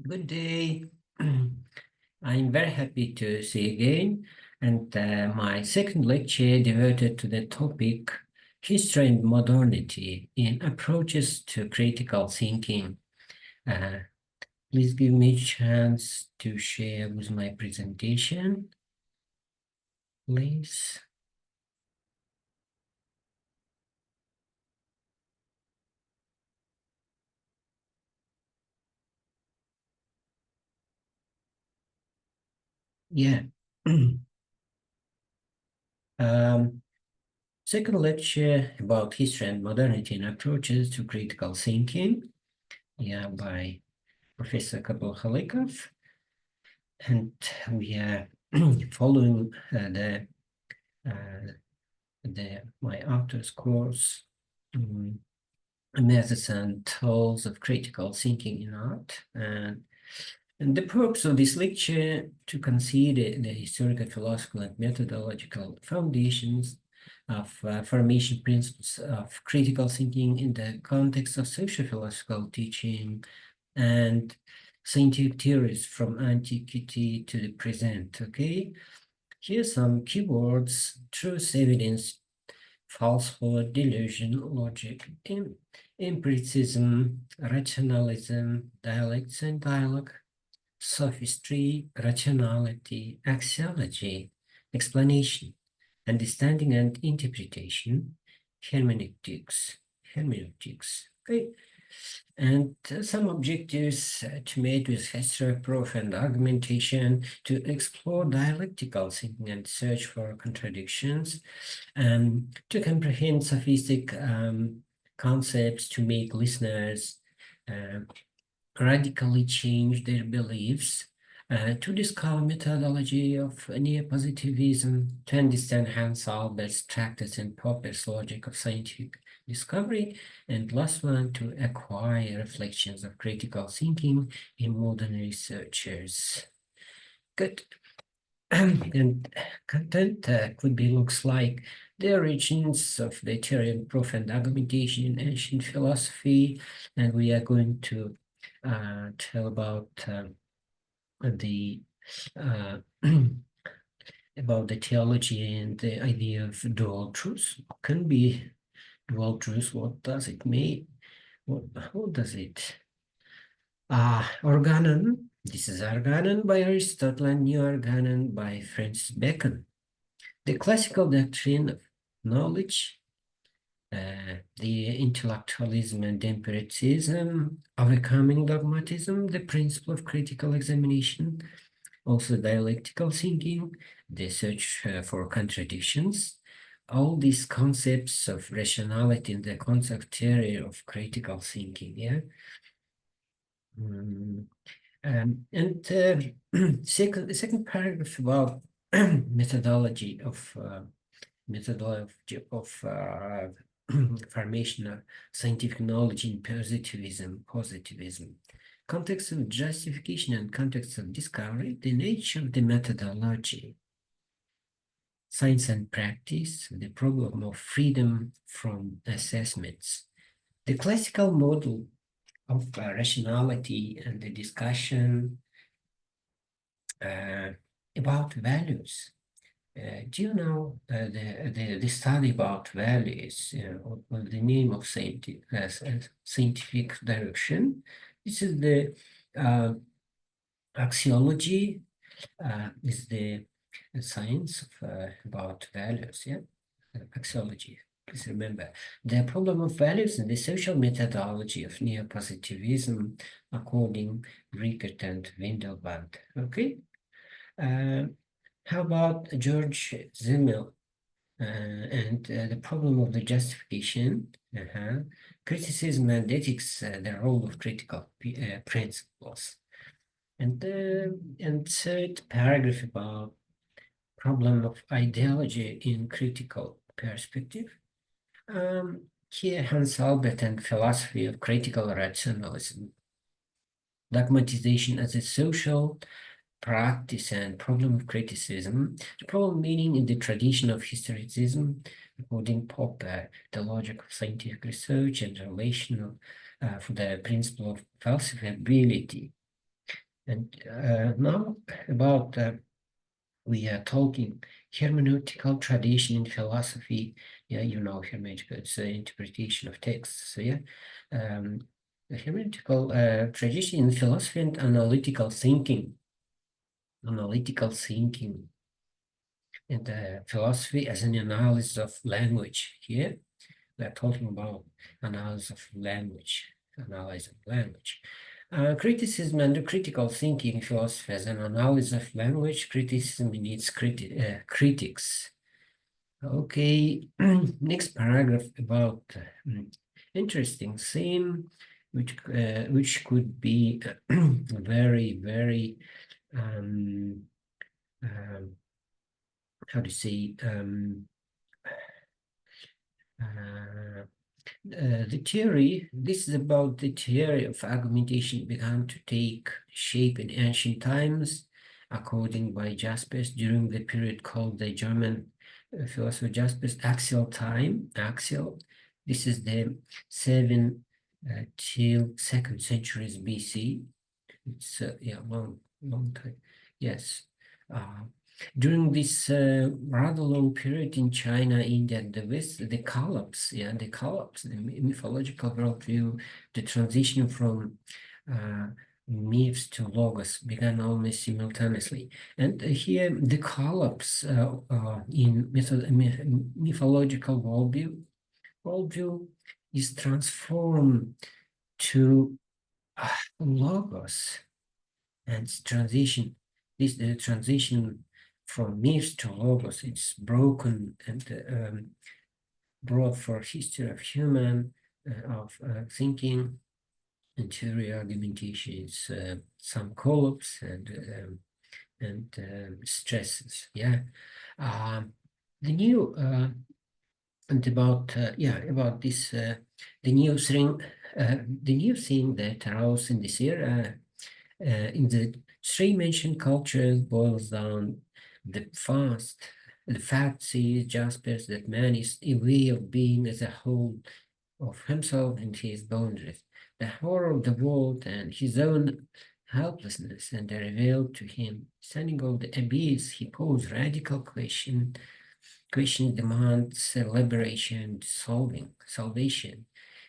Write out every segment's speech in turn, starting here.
Good day. I'm very happy to see you again. And my second lecture devoted to the topic History and Modernity in Approaches to Critical Thinking. Uh, please give me a chance to share with my presentation, please. Yeah. Second lecture about history and modernity in approaches to critical thinking. Yeah, by Professor Khalykovs. And we are following my author's course, Methods and Tools of Critical Thinking in Art. And the purpose of this lecture to consider the historical, philosophical, and methodological foundations of formation principles of critical thinking in the context of socio-philosophical teaching and scientific theories from antiquity to the present. Okay, here's some keywords: truth, evidence, falsehood, delusion, logic, empiricism, rationalism, dialects and dialogue, sophistry, rationality, axiology, explanation, understanding and interpretation, hermeneutics. Okay, and some objectives to meet with history, proof, and argumentation, to explore dialectical thinking and search for contradictions, to comprehend sophistic concepts, to make listeners radically change their beliefs, to discover methodology of neo-positivism, to understand Hans Albert's tractates and Popper's logic of scientific discovery, and last one, to acquire reflections of critical thinking in modern researchers. Good. And content could be looks like the origins of the theory of proof and argumentation in ancient philosophy, and we are going to tell about the about the theology and the idea of dual truth. Can be dual truth. What does it mean? What does it? Organon. This is Organon by Aristotle and New Organon by Francis Bacon. The classical doctrine of knowledge, the intellectualism and empiricism, overcoming dogmatism, the principle of critical examination, also dialectical thinking, the search for contradictions, all these concepts of rationality in the concept theory of critical thinking, yeah? And the second paragraph about methodology of formation of scientific knowledge in positivism, context of justification and context of discovery, the nature of the methodology, science and practice, the problem of freedom from assessments, the classical model of rationality, and the discussion about values. Do you know the study about values, or the name of scientific direction? This is the axiology, is the science of, about values, yeah? Axiology. Please remember the problem of values and the social methodology of neo-positivism, according Rickert and Windelband. Okay. How about George Simmel and the problem of the justification, criticism and ethics, the role of critical principles, and third paragraph about problem of ideology in critical perspective. Here, Hans Albert and philosophy of critical rationalism, dogmatization as a social practice and problem of criticism. The problem meaning in the tradition of historicism, according Popper, the logic of scientific research and relational for the principle of falsifiability. And now about we are talking hermeneutical tradition in philosophy. Yeah, you know, hermeneutical, it's the interpretation of texts. So yeah, the hermeneutical tradition in philosophy and analytical thinking. Analytical thinking and philosophy as an analysis of language. Here, we are talking about analysis of language, analysis of language. Criticism and critical thinking philosophy as an analysis of language. Criticism needs critics. Okay, next paragraph about interesting theme, which could be very, very how to say the theory, this is about the theory of argumentation began to take shape in ancient times, according by Jaspers during the period called the German philosopher Jaspers axial time. Axial, this is the 7 till 2nd centuries BC. It's yeah, long time. Yes. During this rather long period in China, India, and the West, the collapse, yeah, the mythological worldview, the transition from myths to logos began almost simultaneously. And here, the collapse in mythological worldview is transformed to logos and this transition from myths to logos, it's broken and brought for history of human of thinking and theory argumentations, some collapse and stresses. Yeah, the new and about about this the new thing that arose in this era in the three mentioned cultures boils down the fact sees Jaspers that man is a way of being as a whole of himself and his boundaries, the horror of the world and his own helplessness, and they revealed to him, standing over the abyss, he posed radical questions demands liberation, salvation.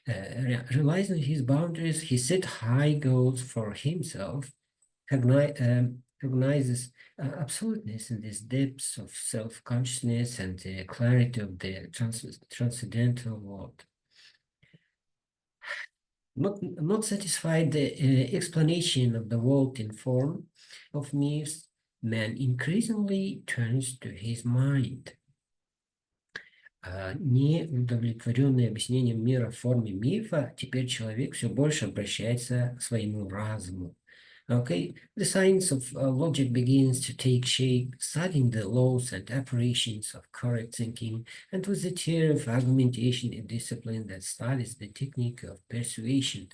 Realizing his boundaries, he set high goals for himself, recognizes absoluteness in these depths of self-consciousness and the clarity of the transcendental world. Not satisfied the explanation of the world in form of myths, man increasingly turns to his mind. Не удовлетворенный объяснением мира в форме мифа, теперь человек все больше обращается к своему разуму. Okay, the science of logic begins to take shape, studying the laws and operations of correct thinking, and with the theory of argumentation, a discipline that studies the technique of persuasion.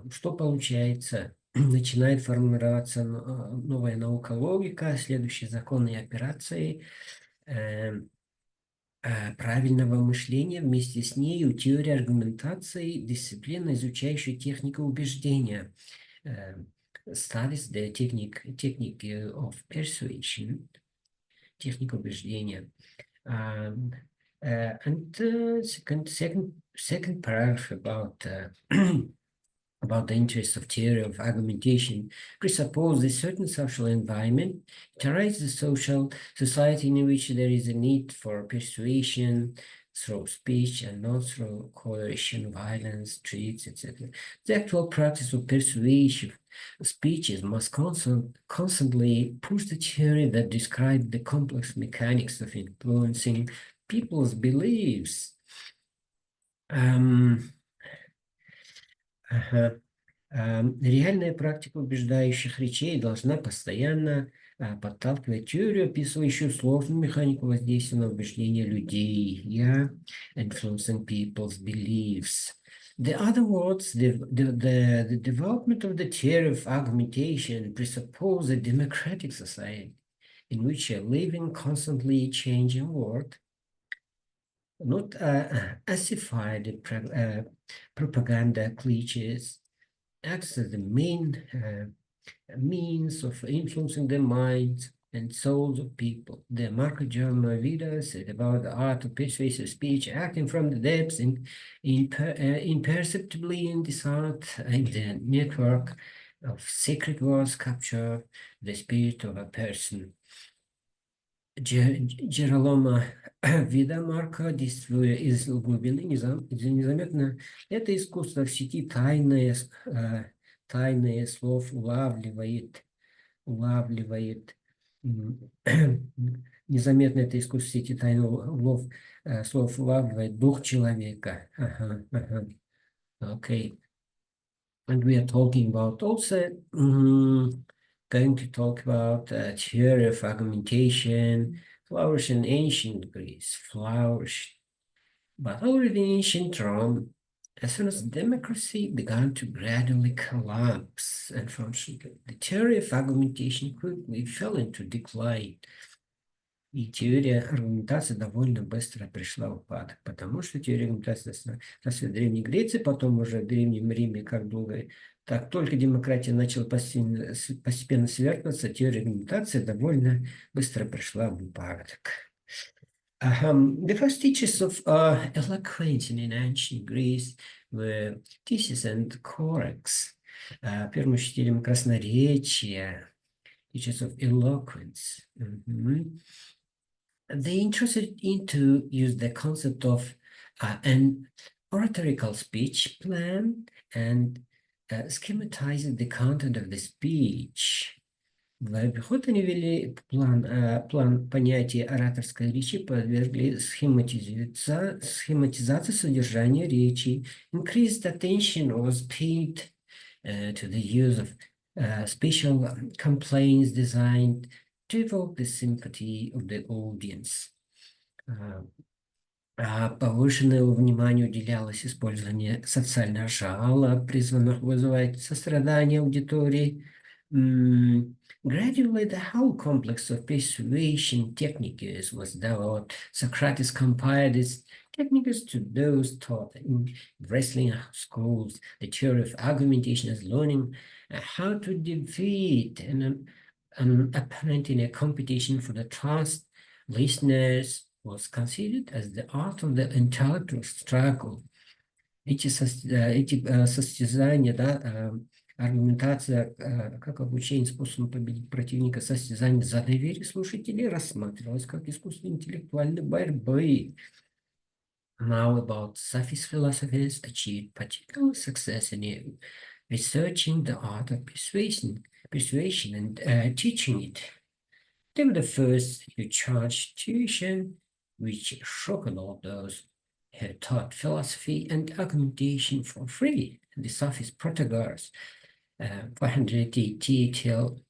Что получается? Начинает формироваться новая наука логика, следующие законы и операции правильного мышления, вместе с нею теория аргументации, дисциплина, изучающая технику убеждения. Studies the technique of persuasion, техника убеждения. And second paragraph about about the interests of theory of argumentation presuppose a certain social environment, characterize the social society in which there is a need for persuasion through speech and not through coercion, violence, threats, etc. The actual practice of persuasive speeches must constantly push the theory that describes the complex mechanics of influencing people's beliefs. Реальная практика убеждающих речей должна постоянно подталкивать теорию, описывающую сложную механику воздействия на убеждения людей, influencing people's beliefs. In other words, the development of the theory of argumentation presupposes a democratic society in which a living, constantly changing world, not ossified propaganda cliches, acts as the main means of influencing the minds and souls of people. The Marco German Vida said about the art of persuasive speech, acting from the depths and imperceptibly in this art, in the network of secret words capture the spirit of a person. Джералома вида Марка действуя из глубины незаметно. Это искусство в сети тайные слов улавливает незаметно это искусство в сети тайных слов улавливает дух человека. Okay. And we are talking about also going to talk about theory of argumentation, flourished in ancient Greece, flourished. But already in ancient Rome, as soon as democracy began to gradually collapse, unfortunately, the theory of argumentation quickly fell into decline. И теория аргументации довольно быстро пришла в упадок, потому что теория аргументации в Древней Греции, потом уже в Древнем Риме, как только демократия начала постепенно свергнуться, теория аргументации довольно быстро пришла в упадок. The first teachers of eloquence in ancient Greece were Theseus and Corax. Первым учителем красноречия, teachers of eloquence. They interested into use the concept of an oratorical speech plan and schematized the content of the speech. В обиход они ввели план понятия ораторской речи, подвергли схематизации содержания речи. Increased attention was paid to the use of special complaints designed to evoke the sympathy of the audience. Повышенное внимание уделялось использованию социальных жалоб, призванных вызывать сострадание аудитории. Gradually, the whole complex of persuasion techniques was developed. Socrates compared its techniques to those taught in wrestling schools. The theory of argumentation is learning how to defeat an opponent in a competition for the trust. Listeners was considered as the art of the intellectual struggle. Эти состязания, аргументация как обучение способом победить противника, состязание за доверие слушателей рассматривалось как искусство интеллектуальной борьбы. Now about Sufi philosophers achieved particular success in researching the art of persuasion and teaching it. They were the first who charged tuition, which shocked all those who taught philosophy and argumentation for free. The Sufi protagoras, 480 till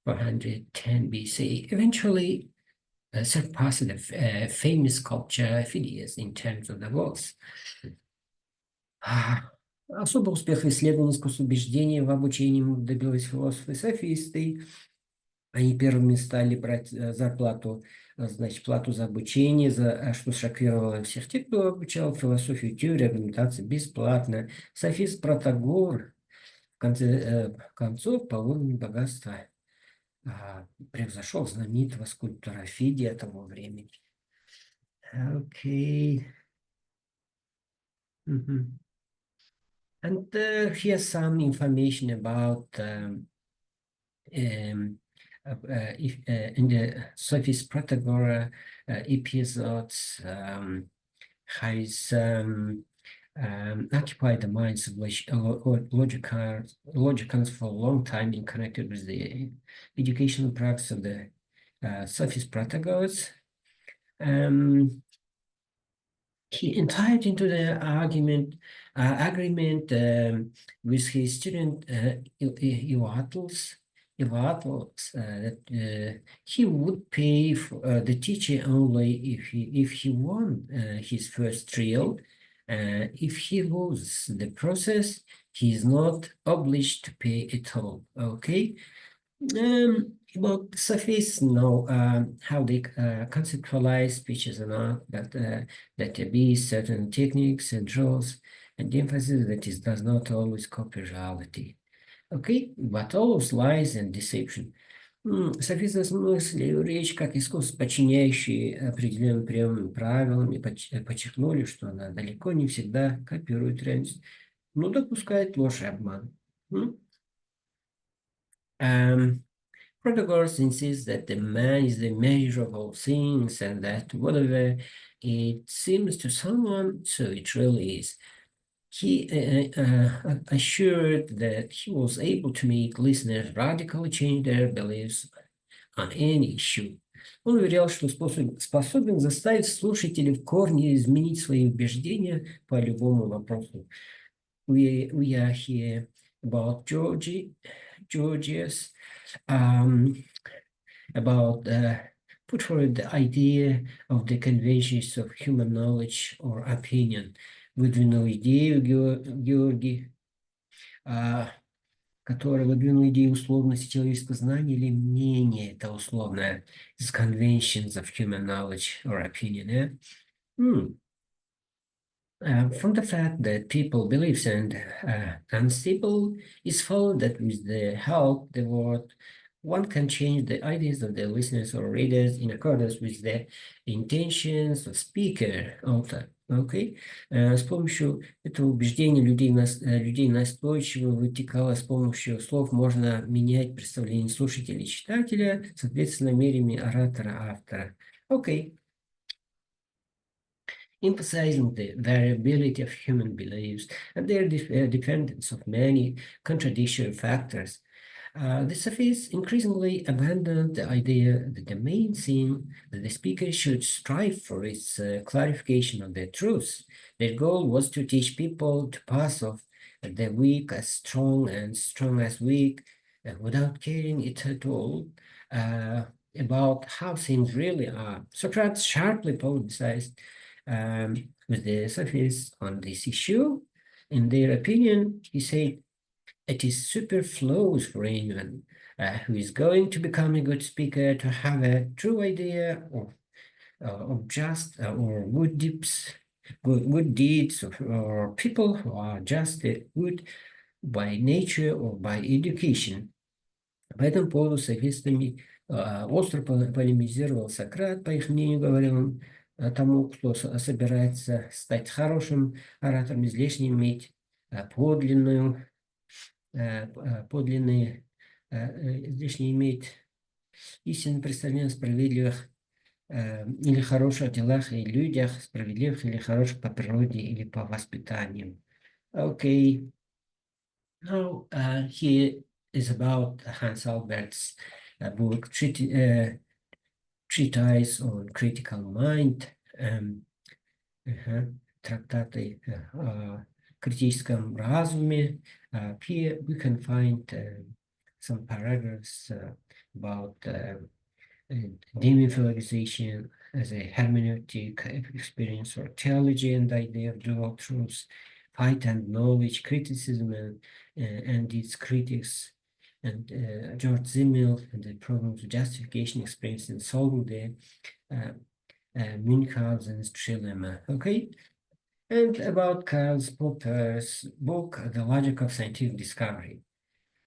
410 BC, eventually surpassed the famous sculpture Phidias in terms of the works. Особо успех в исследовании искусства убеждения в обучении добились философы-софисты. Они первыми стали брать зарплату, значит, плату за обучение, что шокировало всех тех, кто обучал философию, теорию, аргументации бесплатно. Софист Протагор в конце концов по уровню богатства превзошел знаменитого скульптора Фидия того времени. Okay. And here's some information about in the Sophist Protagoras episodes has occupied the minds of logicans for a long time and connected with the educational practice of the Sophist Protagoras. He entered into the agreement with his student Evatls that he would pay for the teacher only if he won his first trial. If he loses the process, he is not obliged to pay at all. Okay. About Sophists know how they conceptualize speeches and art, but that there be certain techniques and rules and emphasis that it does not always copy reality. Okay, but always lies and deception. Софизм смысле речь как искусство, подчиняющий определенным приемным правилам, и подчеркнули, что она далеко не всегда копирует реальность, но допускает ложь и обман. М? Um, Protagoras insists that the man is the measure of all things and that whatever it seems to someone, so it really is. He assured that he was able to make listeners radically change their beliefs on any issue. Он уверял, что способен заставить слушателей в корне изменить свои убеждения по любому вопросу. We are here about Georgius, about put forward the idea of the conventions of human knowledge or opinion. Выдвинул идею Георгий, который выдвинул идею условности человеческого знания или мнения, это условное, is conventions of human knowledge or opinion. From the fact that people believe and unstable, is followed that with the help the word one can change the ideas of the listeners or readers in accordance with the intentions of speaker, author. Okay? С помощью этого убеждения людей настойчиво вытекало с помощью слов можно менять представление слушателя и читателя, соответственно, мерями оратора-автора. Okay. Emphasizing the variability of human beliefs and their dependence of many contradictory factors. The Sufis increasingly abandoned the idea that the main thing that the speaker should strive for is clarification of the truth. Their goal was to teach people to pass off the weak as strong and strong as weak without caring it at all about how things really are. Socrates sharply polemicized with the Sufis on this issue. In their opinion, he said, it is superfluous for anyone who is going to become a good speaker to have a true idea of just or good deeds or people who are just good by nature or by education. По этому поводу с софистами остро полемизировал Сократ, по их мнению, говорил он, тому, кто собирается стать хорошим оратором, излишне иметь подлинные, излишне иметь истинное представление о справедливых или хороших делах и людях, справедливых или хороших по природе или по воспитанию. Okay. Now, here is about Hans Albert's book, Treatise on Critical Mind, трактаты о критическом разуме. Here we can find some paragraphs about demythologization as a hermeneutic experience or theology and the idea of dual truths, fight and knowledge, criticism and its critics, and George Simmel and the problems of justification experience in solving the Münchhausen's trilemma. Okay, and about Karl Popper's book, The Logic of Scientific Discovery.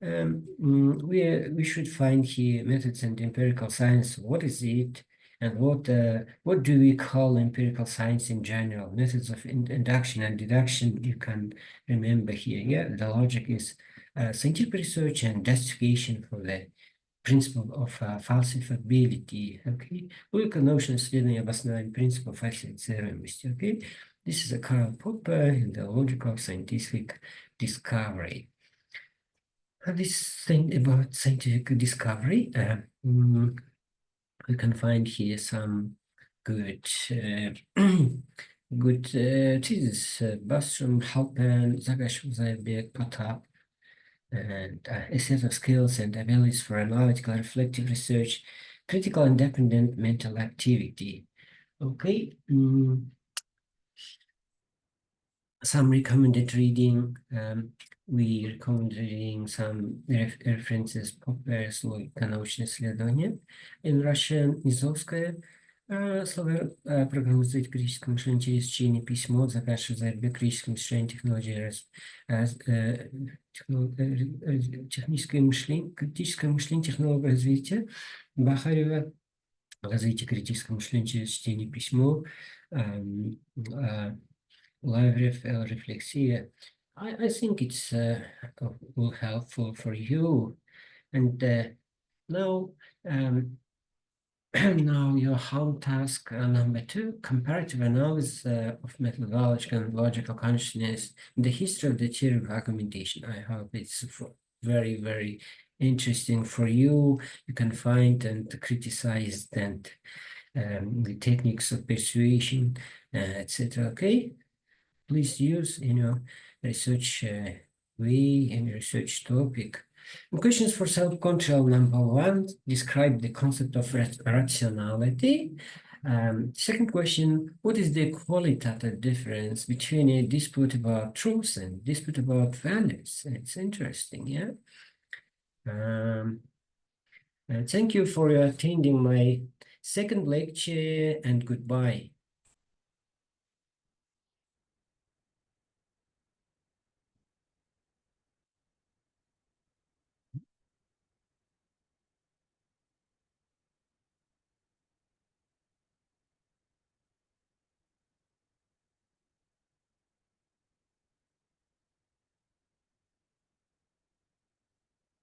We should find here methods and empirical science. What is it, and what do we call empirical science in general? Methods of induction and deduction. You can remember here. Yeah, the logic is scientific research and justification for the principle of falsifiability. Okay, логика научного исследования обоснования принципа фальсифицируемости. Okay, this is a Karl Popper in the logic of scientific discovery. This thing about scientific discovery, we can find here some good good thesis. Bostrom, Halpern, Zagash, Zayberg, Potap, and a set of skills and abilities for analytical, reflective research, critical, independent mental activity. Okay. Some recommended reading. We recommend reading some references Popper's логика научного исследования. In Russian, Nizovskaya, Слово программировать критическое мышление через чтение письмо, заказ зарубежное критическое мышление, техническое мышление, критическое мышление, технология развития, Бахарева, развитие критического мышления через чтение письмо, Лаврев, рефлексия. I think it's will helpful for you. And now, now your home task number 2, comparative analysis of methodological and logical consciousness in the history of the theory of argumentation. I hope it's very, very interesting for you. You can find and criticize and the techniques of persuasion, etc. Okay, please use research way and research topic. Questions for self-control. Number 1, describe the concept of rationality. Second question, what is the qualitative difference between a dispute about truth and dispute about values? It's interesting, yeah? Thank you for attending my second lecture, and goodbye.